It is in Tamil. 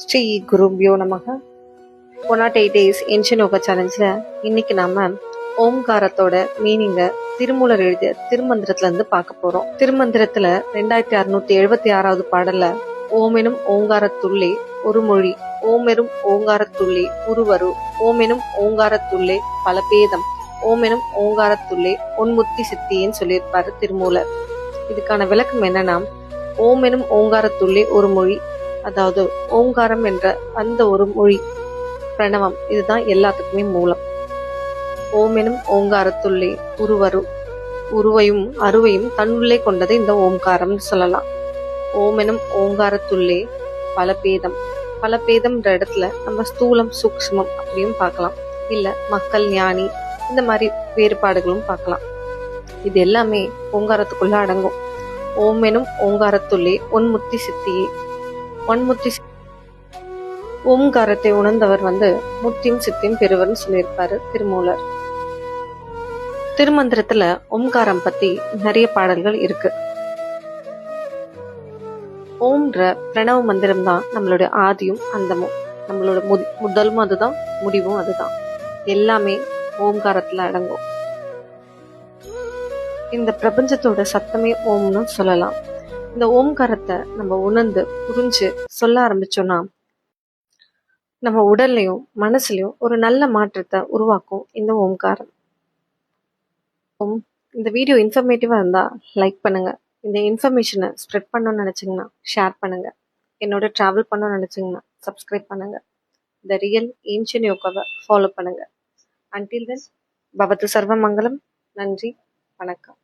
ஸ்ரீ குருபியோ நமக. 108 days ஏன்ஷியன் யோகா சேலஞ்சில் இன்னைக்கு நாம ஓம்காரத்தோட மீனிங்கை திருமூலர் எழுதிய திருமந்திரத்துல இருந்து பார்க்க போறோம். திருமந்திரத்துல 2676வது பாடல்ல ஓமெனும் ஓங்காரத்துள்ளே ஒரு மொழி, ஓமெனும் ஓங்காரத்துள்ளே உருவரு, ஓமெனும் ஓங்காரத்துள்ளே பல பேதம், ஓமெனும் ஓங்காரத்துள்ளே ஒன்முத்தி சித்தின்னு சொல்லியிருப்பாரு திருமூலர். இதுக்கான விளக்கம் என்னன்னா, ஓமெனும் ஓங்காரத்துள்ளே ஒரு மொழி, அதாவது ஓங்காரம் என்ற அந்த ஒரு மொழி பிரணவம், இதுதான் எல்லாத்துக்குமே மூலம். ஓமெனும் ஓங்காரத்துள்ளே உருவரு, உருவையும் அருவையும் தன்னுள்ளே கொண்டது இந்த ஓம்காரம்னு சொல்லலாம். ஓமெனும் ஓங்காரத்துள்ளே பல பேதம், பல பேதம்ன்ற இடத்துல நம்ம ஸ்தூலம் சூக்ஷ்மம் அப்படியும் பார்க்கலாம், இல்ல மக்கள் ஞானி இந்த மாதிரி வேறுபாடுகளும் பார்க்கலாம். இது எல்லாமே ஓங்காரத்துக்குள்ள அடங்கும். ஓமெனும் ஓங்காரத்துள்ளே ஒன்முத்தி சித்தியே, ஒன்முத்தி ஓம்காரத்தை உணர்ந்தவர் முத்தியும் சித்தியும் பெறுவர்னு சொல்லியிருப்பாரு திருமூலர். திருமந்திரத்துல ஓம்காரம் பத்தி நிறைய பாடல்கள் இருக்கு. ஓம்ன்ற பிரணவ மந்திரம் தான் நம்மளுடைய ஆதியும் அந்தமும், நம்மளோட முதலும் அதுதான், முடிவும் அதுதான். எல்லாமே ஓம்காரத்துல அடங்கும். இந்த பிரபஞ்சத்தோட சத்தமே ஓம்னு சொல்லலாம். இந்த ஓம்காரத்தை நம்ம உணர்ந்து புரிஞ்சு சொல்ல ஆரம்பிச்சோம்னா நம்ம உடல்லையும் மனசுலயும் ஒரு நல்ல மாற்றத்தை உருவாக்கும் இந்த ஓம்காரம். இந்த வீடியோ இன்ஃபர்மேட்டிவா இருந்தா லைக் பண்ணுங்க. இந்த இன்ஃபர்மேஷனை ஸ்ப்ரெட் பண்ணணும்னு நினைச்சீங்கன்னா ஷேர் பண்ணுங்க. என்னோட டிராவல் பண்ணணும்னு நினைச்சீங்கன்னா சப்ஸ்கிரைப் பண்ணுங்க. த ரியல் ஏன்ஷியன் யோகாவை ஃபாலோ பண்ணுங்க. அன்டில் தென் பவது சர்வ மங்கலம். நன்றி, வணக்கம்.